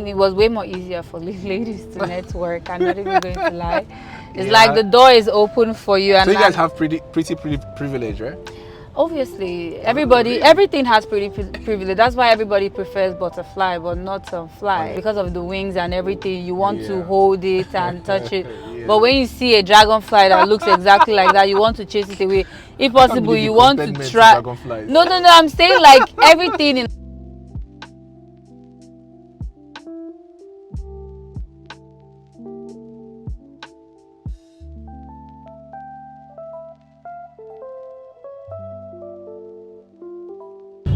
It was way more easier for ladies to network. I'm not even going to lie. It's like the door is open for you. And so you guys have pretty privilege, right? Obviously, everything has pretty privilege. That's why everybody prefers butterfly, but not fly. Because of the wings and everything, you want to hold it and touch it. But when you see a dragonfly that looks exactly like that, you want to chase it away. If possible, you want to try. No, I'm saying like everything in.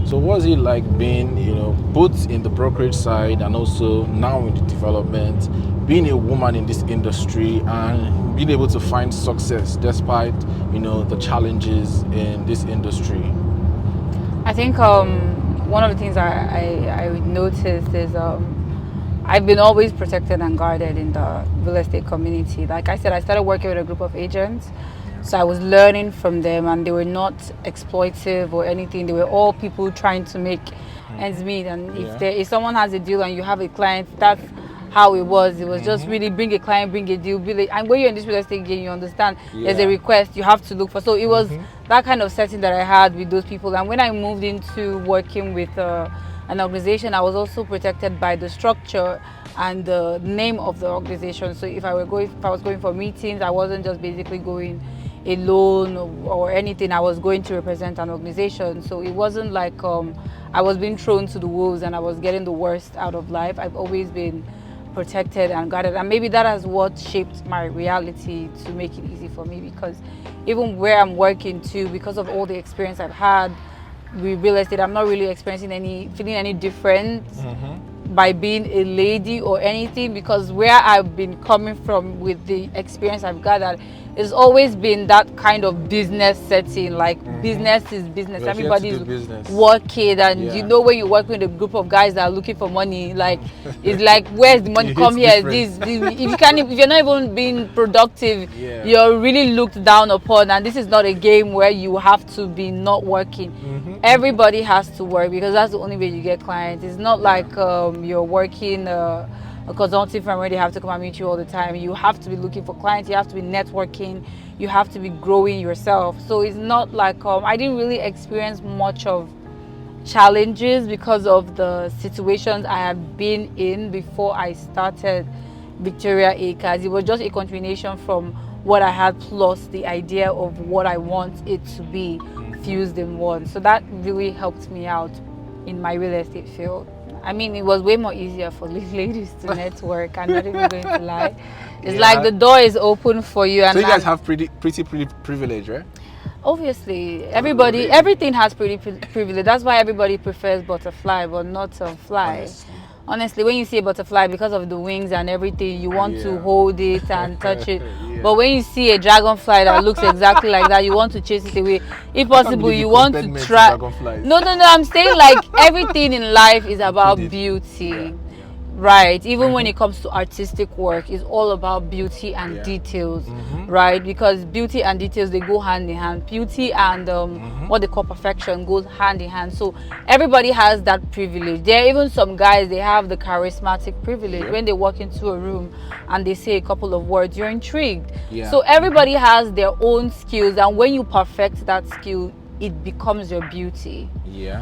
So what's it like being, both in the brokerage side and also now in the development, being a woman in this industry and being able to find success despite, the challenges in this industry? I think one of the things I noticed is I've been always protected and guarded in the real estate community. Like I said, I started working with a group of agents. So I was learning from them, and they were not exploitive or anything. They were all people trying to make ends meet. And if someone has a deal and you have a client, that's how it was. It was just really bring a client, bring a deal. And when you're in this real estate game, you understand there's a request you have to look for. So it was that kind of setting that I had with those people. And when I moved into working with an organization, I was also protected by the structure and the name of the organization. So if I was going for meetings, I wasn't just basically going alone or anything. I was going to represent an organization. So it wasn't like I was being thrown to the wolves and I was getting the worst out of life. I've always been protected and guarded, and maybe that is what shaped my reality to make it easy for me, because even where I'm working too, because of all the experience I've had with real estate, I'm not really feeling any different by being a lady or anything, because where I've been coming from with the experience I've gathered, it's always been that kind of business setting. Like business is business. Everybody's working, and when you work with a group of guys that are looking for money, like it's like, where's the money? Come here. If you're not even being productive, you're really looked down upon. And this is not a game where you have to be not working. Everybody has to work, because that's the only way you get clients. It's not like you're working a consulting firm where they have to come and meet you all the time. You have to be looking for clients, you have to be networking, you have to be growing yourself. So it's not like I didn't really experience much of challenges because of the situations I have been in before I started Victoria Acres. It was just a continuation from what I had, plus the idea of what I want it to be fused in one. So that really helped me out in my real estate field. I mean, it was way more easier for ladies to network. I'm not even going to lie. It's like the door is open for you. And so you guys have pretty privilege, right? Obviously, everything has pretty privilege. That's why everybody prefers butterfly, but not fly. Honestly, when you see a butterfly, because of the wings and everything, you want to hold it and touch it. But when you see a dragonfly that looks exactly like that, you want to chase it away. If possible, you want to try. No, I'm saying like everything in life is about beauty. Right, even when it comes to artistic work, it's all about beauty and details, right? Because beauty and details, they go hand in hand. Beauty and what they call perfection goes hand in hand. So everybody has that privilege. There are even some guys, they have the charismatic privilege. When they walk into a room and they say a couple of words, you're intrigued. So everybody has their own skills, and when you perfect that skill, it becomes your beauty.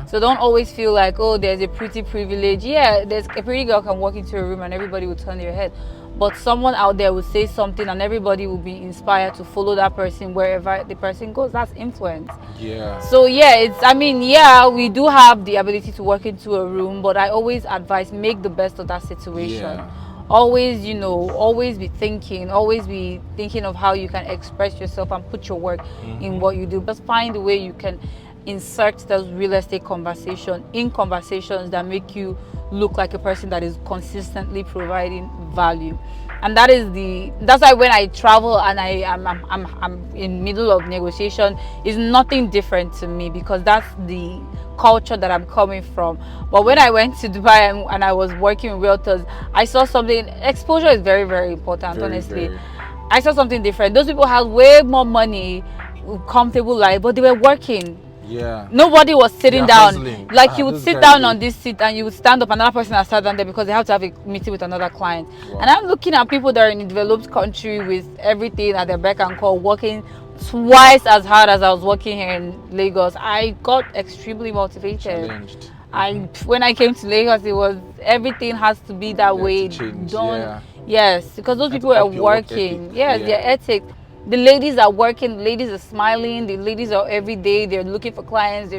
So don't always feel like, oh, there's a pretty privilege. There's a pretty girl can walk into a room and everybody will turn their head, but someone out there will say something and everybody will be inspired to follow that person wherever the person goes. That's influence. So we do have the ability to walk into a room, but I always advise, make the best of that situation. Always be thinking of how you can express yourself and put your work in what you do. Just find a way you can insert those real estate conversations that make you look like a person that is consistently providing value. And that's why when I travel and I'm in middle of negotiation, is nothing different to me, because that's the culture that I'm coming from. But when I went to Dubai and I was working with realtors, I saw something. Exposure is very, very important. Honestly, I saw something different. Those people had way more money, comfortable life, but they were working. Yeah. Nobody was sitting They're down. hustling. Like you would Those sit guys, down they- on this seat and you would stand up, another person has sat down there because they have to have a meeting with another client. Wow. And I'm looking at people that are in a developed country with everything at their beck and call, working twice as hard as I was working here in Lagos. I got extremely motivated. Challenged. When I came to Lagos, it was everything has to be that You had way. to change, Don't yeah. Yes, because those Had to people are up your work working. ethic. Yes, Yeah. their ethic. The ladies are working. The ladies are smiling. The ladies are every day. They're looking for clients.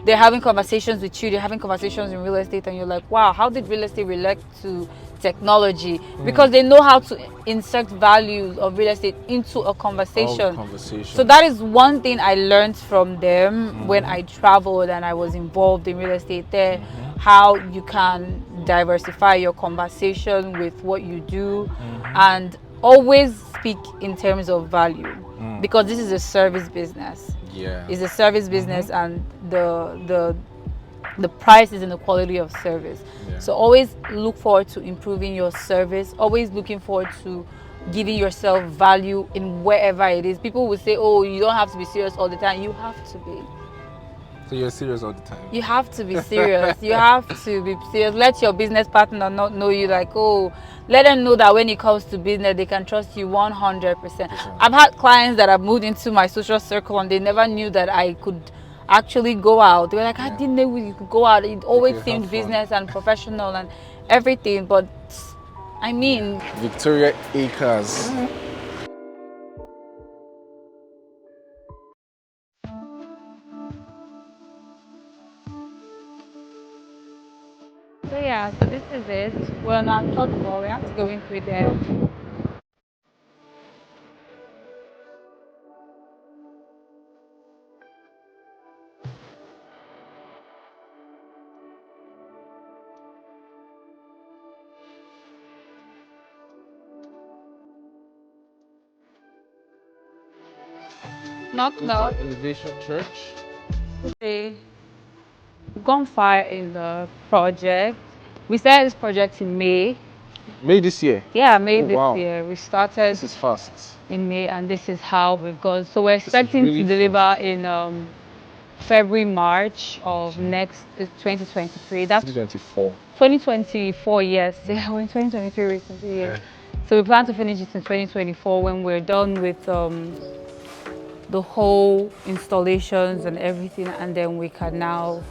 They're having conversations with you. They're having conversations in real estate, and you're like, wow, how did real estate relate to technology? Because they know how to insert values of real estate into a conversation. So that is one thing I learned from them when I traveled and I was involved in real estate there. How you can diversify your conversation with what you do, and always speak in terms of value, because this is a service business. Yeah. It's a service business, and the price is in the quality of service. Yeah. So always look forward to improving your service, always looking forward to giving yourself value in wherever it is. People will say, oh, you don't have to be serious all the time. You have to be. So you're serious all the time? You have to be serious. You have to be serious. Let your business partner not know you like, oh, let them know that when it comes to business, they can trust you 100%. I've had clients that have moved into my social circle and they never knew that I could actually go out. They were like, I didn't know you could go out. It always seemed business and professional and everything. But I mean, Victoria Acres. so yeah, so this is it. Well, now third floor, we have to go in through there. Knock knock. Innovation Church. A gunfire in the project. We started this project in May. May this year. Yeah, May Oh, this wow. year. We started This is fast. in May, and this is how we've gone. So we're expecting really to deliver in February, March of next 2023. That's 2024. 2024. Yes, yeah, we're in 2023 recently. Yes. So we plan to finish it in 2024 when we're done with the whole installations and everything, and then we can now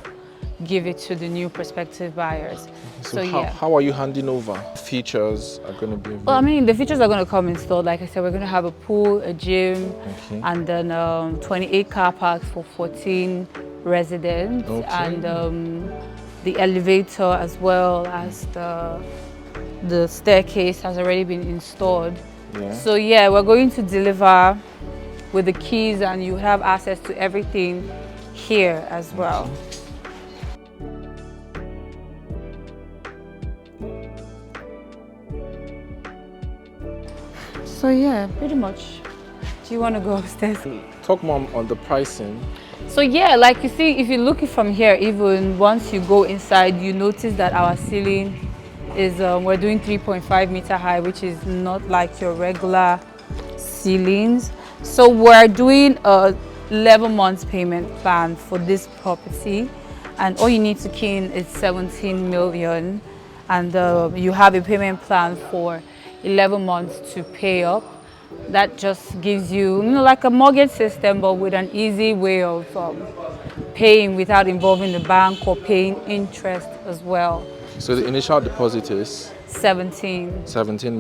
give it to the new prospective buyers. So yeah. How are you handing over? Features are going to be. Well, I mean, the features are going to come installed. Like I said, we're going to have a pool, a gym, and then 28 car parks for 14 residents, and the elevator as well as the staircase has already been installed. Yeah. So yeah, we're going to deliver with the keys, and you have access to everything here as well. So yeah, pretty much. Do you want to go upstairs? Talk more on the pricing. So yeah, like you see, if you look from here, even once you go inside, you notice that our ceiling is, we're doing 3.5 meter high, which is not like your regular ceilings. So we're doing a 11 months payment plan for this property, and all you need to key in is 17 million, and you have a payment plan for 11 months to pay up. That just gives you, like a mortgage system, but with an easy way of paying without involving the bank or paying interest as well. So the initial deposit is 17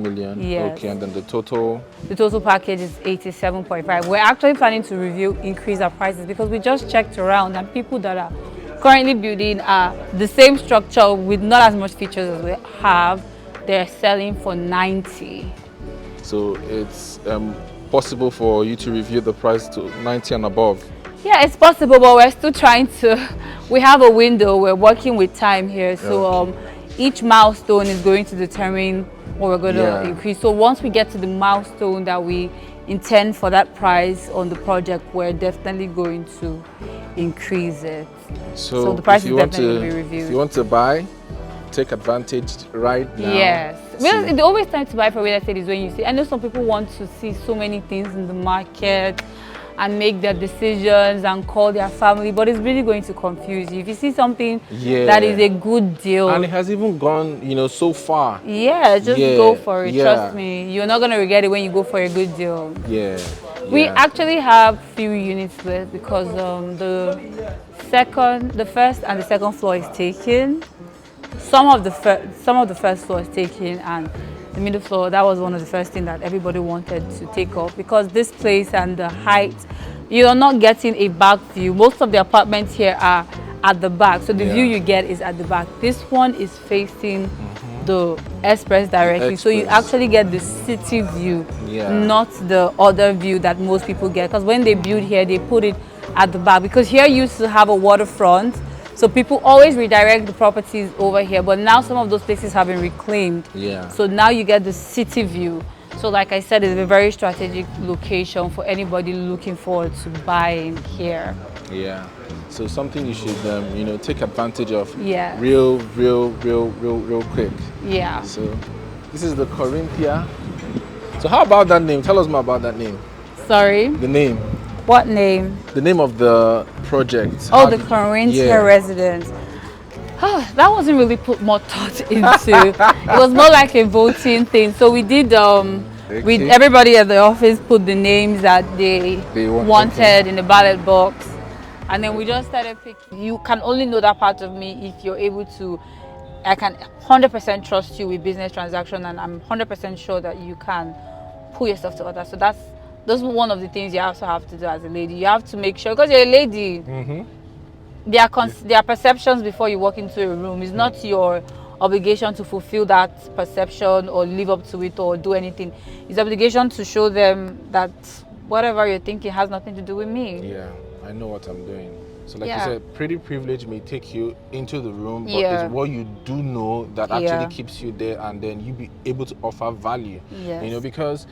million. Yes. Okay, and then the total package is 87.5. We're actually planning to increase our prices, because we just checked around, and people that are currently building the same structure with not as much features as we have, they're selling for 90. So it's possible for you to review the price to 90 and above. Yeah, it's possible, but we're still trying to. We have a window. We're working with time here, so each milestone is going to determine what we're going to increase. So once we get to the milestone that we intend for that price on the project, we're definitely going to increase it. So the price is definitely be reviewed. If you want to buy, take advantage right now. Yes. Well, the always time to buy for real estate is when you see. I know some people want to see so many things in the market, and make their decisions and call their family, but it's really going to confuse you. If you see something that is a good deal, and it has even gone, you know, so far. Yeah, just go for it. Trust me, you're not gonna regret it when you go for a good deal. We actually have few units left because the first and the second floor is taken. Some of the first floor is taken, and the middle floor, that was one of the first things that everybody wanted to take off, because this place and the height, you're not getting a back view. Most of the apartments here are at the back, so the view you get is at the back. This one is facing the express directly, so you actually get the city view, not the other view that most people get, because when they build here, they put it at the back, because here used to have a waterfront. So people always redirect the properties over here, but now some of those places have been reclaimed. So now you get the city view. So like I said, it's a very strategic location for anybody looking forward to buying here. So something you should, you know, take advantage of. Real quick. So this is the Corinthia. So how about that name? Tell us more about that name. Sorry? The name. What name? The name of the project. Oh, the Corinthia residence. That wasn't really put more thought into. It was more like a voting thing. So we did, everybody at the office put the names that they wanted in the ballot box. And then we just started picking. You can only know that part of me if you're able to. I can 100% trust you with business transaction, and I'm 100% sure that you can pull yourself to others. So that's one of the things you also have to do as a lady. You have to make sure, because you're a lady, there are perceptions before you walk into a room. It's not your obligation to fulfill that perception or live up to it or do anything. It's obligation to show them that whatever you're thinking has nothing to do with me. I know what I'm doing. So like you said, pretty privilege may take you into the room, but it's what you do know that actually keeps you there, and then you be able to offer value. You know, because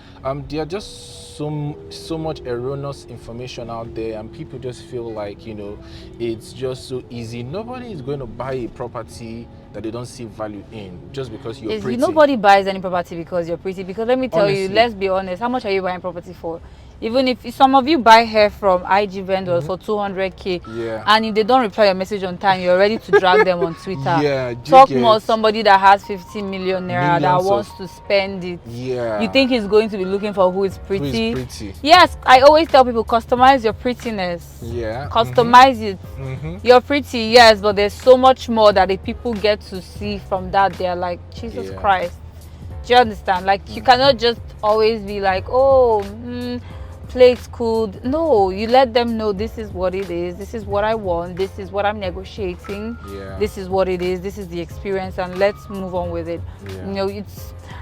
there are just so much erroneous information out there, and people just feel like, you know, it's just so easy. Nobody is going to buy a property that they don't see value in just because you're pretty. Nobody buys any property because you're pretty. Because let me tell you, let's be honest, how much are you buying property for? Even if some of you buy hair from IG vendors for 200K, and if they don't reply your message on time, you're ready to drag them on Twitter. Talk more somebody that has 50 million naira that wants to spend it. You think he's going to be looking for who is pretty? Yes, I always tell people, customize your prettiness. Customize it. You're pretty, yes, but there's so much more that if people get to see from that, they're like, Jesus Christ. Do you understand? Like, you cannot just always be like, oh, play it cool. No, you let them know this is what it is, this is what I want, this is what I'm negotiating, this is what it is, this is the experience, and let's move on with it. You know,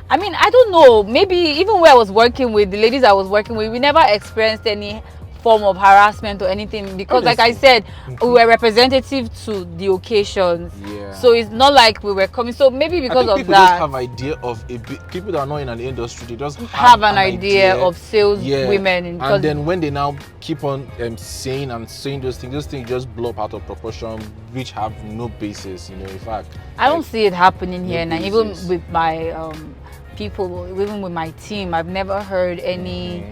I mean, I don't know, maybe even where I was working with, the ladies I was working with, we never experienced any form of harassment or anything, because like I said, we were representative to the occasions. So it's not like we were coming. So maybe because of people that, just have idea of people that are not in an industry, they just have an idea of sales women. And then when they now keep on saying those things just blow up out of proportion, which have no basis. You know, in fact, I don't see it happening here now. Even with my people, even with my team, I've never heard any.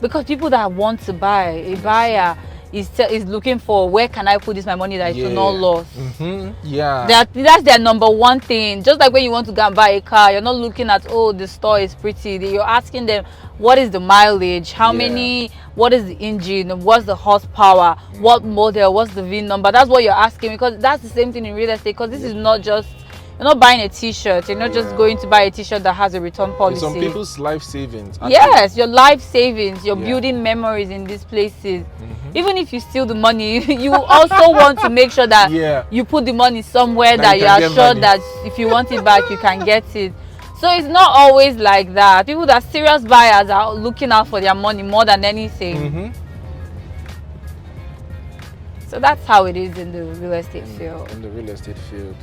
Because people that want to buy, a buyer is looking for, where can I put this my money that is not lost. That's their number one thing. Just like when you want to go and buy a car, you're not looking at, oh, the store is pretty. You're asking them, what is the mileage, how many, what is the engine, what's the horsepower, what model, what's the VIN number. That's what you're asking, because that's the same thing in real estate. Because this is not just, you're not buying a t-shirt. You're not just going to buy a t-shirt that has a return policy. Some people's life savings. Actually. Yes, your life savings. You're building memories in these places. Even if you steal the money, you also want to make sure that you put the money somewhere that you are sure that if you want it back, you can get it. So it's not always like that. People that are serious buyers are looking out for their money more than anything. So that's how it is in the real estate field. In the real estate field.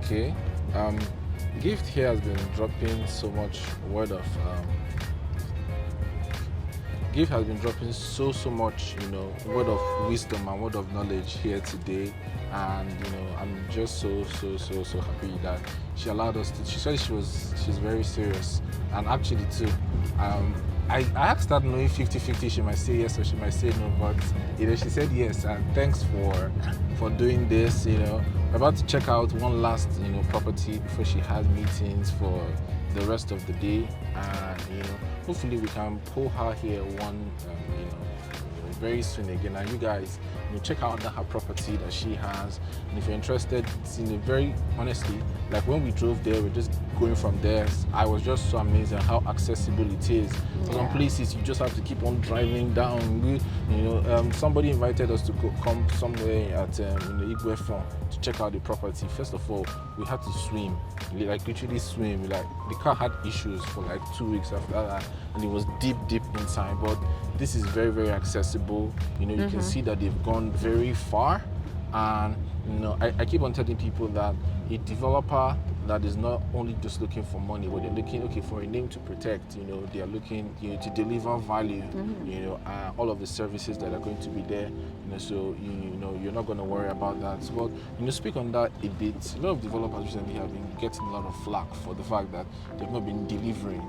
Okay. Gift here has been dropping so much word of Gift has been dropping so much, you know, word of wisdom and word of knowledge here today, and you know, I'm just so happy that she allowed us to. She said she's very serious, and actually too, I asked her knowing 50-50, she might say yes or she might say no, but she said yes, and thanks for doing this. We're about to check out one last property before she has meetings for the rest of the day, and hopefully we can pull her here one very soon again. And you guys check out her property that she has, and if you're interested, it's in a very, honestly, like when we drove there, we're just going from there, I was just so amazed at how accessible it is. Some places you just have to keep on driving down. Somebody invited us to come somewhere at Igwe Farm to check out the property. First of all, we had to swim, like literally swim. Like the car had issues for like 2 weeks after that, and it was deep inside. But this is very, very accessible. You can see that they've gone very far, and I keep on telling people that a developer that is not only just looking for money, but they're looking for a name to protect. They are looking to deliver value. All of the services that are going to be there. So you're not going to worry about that. So, but speak on that a bit. A lot of developers recently have been getting a lot of flack for the fact that they've not been delivering.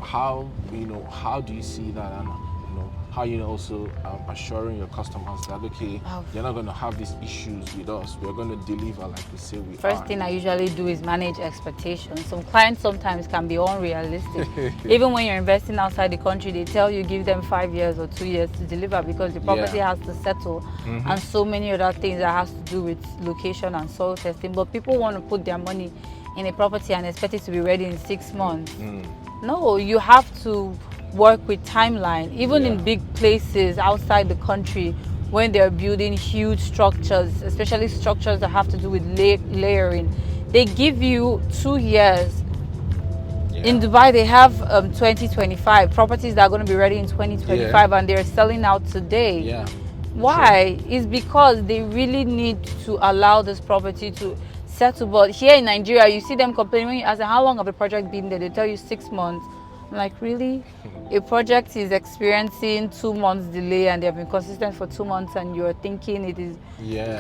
How do you see that, and how also assuring your customers that they're not going to have these issues with us, we're going to deliver like we say we are. First thing I usually do is manage expectations. Some clients sometimes can be unrealistic. Even when you're investing outside the country, they tell you give them 5 years or 2 years to deliver because the property has to settle, and so many other things that has to do with location and soil testing. But people want to put their money in a property and expect it to be ready in 6 months. No, you have to work with timeline. Even in big places outside the country, when they're building huge structures, especially structures that have to do with layering, they give you 2 years. In Dubai, they have 2025 properties that are going to be ready in 2025, and they're selling out today. Why? It's because they really need to allow this property to settle. But here in Nigeria, you see them complaining when you ask them how long have the project been there, they tell you 6 months. I'm like, really? A project is experiencing 2 months delay and they've been consistent for 2 months, and you're thinking it is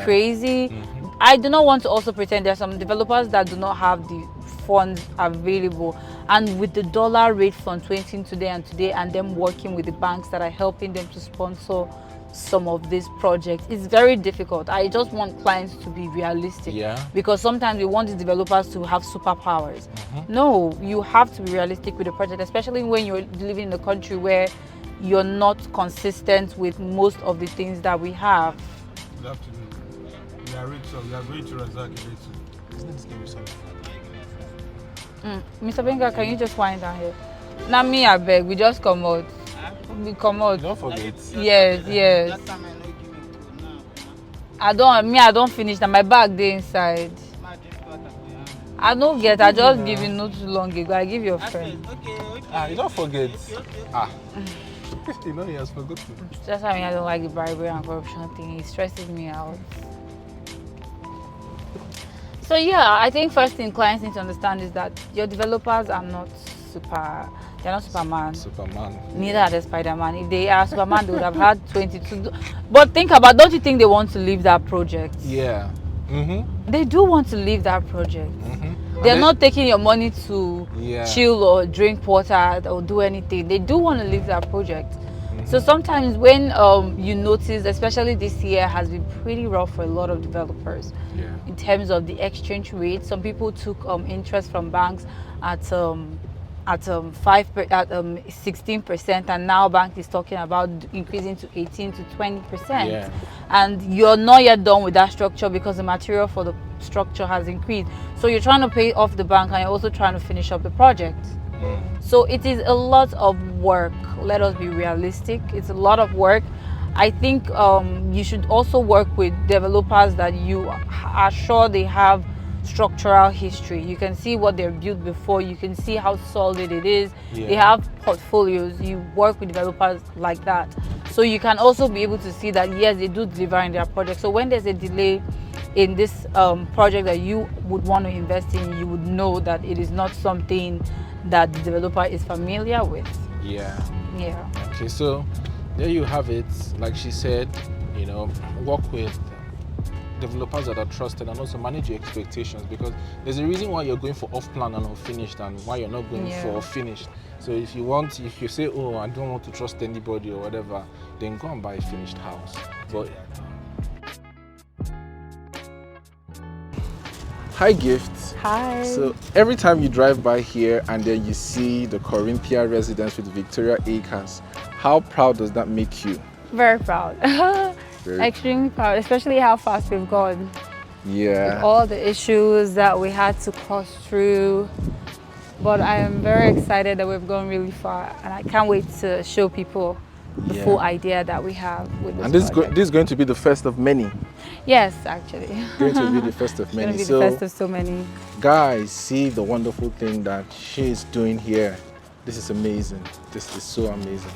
crazy? I do not want to also pretend. There are some developers that do not have the funds available, and with the dollar rate fluctuating today and them working with the banks that are helping them to sponsor some of these projects, it's very difficult. I just want clients to be realistic, because sometimes we want the developers to have superpowers. No, you have to be realistic with the project, especially when you're living in a country where you're not consistent with most of the things that we have. Good afternoon. We are rich, so we are going to Razak Mr. Benga, can you just wind down here? Not me, I beg. We just come out. We come out. Don't forget. Yes. I don't finish that. My bag there inside. I don't get. I just give you not too long ago. I give your friend. You don't forget. He has forgotten. That's why I don't like the bribery and corruption thing. It stresses me out. So I think first thing clients need to understand is that your developers are not they're not Superman. Neither are they Spider-Man. If they are Superman, they would have had 22. But think about, don't you think they want to leave that project? They do want to leave that project. They're not taking your money to chill or drink water or do anything. They do want to leave that project. So sometimes when you notice, especially this year has been pretty rough for a lot of developers in terms of the exchange rate. Some people took interest from banks at 16%, and now bank is talking about increasing to 18 to 20%. And you're not yet done with that structure because the material for the structure has increased. So you're trying to pay off the bank and you're also trying to finish up the project. So it is a lot of work. Let us be realistic. It's a lot of work. I think you should also work with developers that you are sure they have structural history. You can see what they've built before. You can see how solid it is. They have portfolios. You work with developers like that. So you can also be able to see that, yes, they do deliver in their project. So when there's a delay in this project that you would want to invest in, you would know that it is not something that the developer is familiar with. Okay, so there you have it. Like she said, work with developers that are trusted, and also manage your expectations, because there's a reason why you're going for off-plan and unfinished and why you're not going for finished. So if you say, oh, I don't want to trust anybody or whatever, then go and buy a finished house. But hi, Gift. Hi. So every time you drive by here and then you see the Corinthia residence with Victoria Acres, how proud does that make you? Very proud. Extremely proud, especially how fast we've gone. Yeah. With all the issues that we had to cross through. But I am very excited that we've gone really far, and I can't wait to show people the full idea that we have with this. And this is going to be the first of many. Yes, actually. Going to be the first of many. It's going to be the first of so many. Guys, see the wonderful thing that she is doing here. This is amazing. This is so amazing.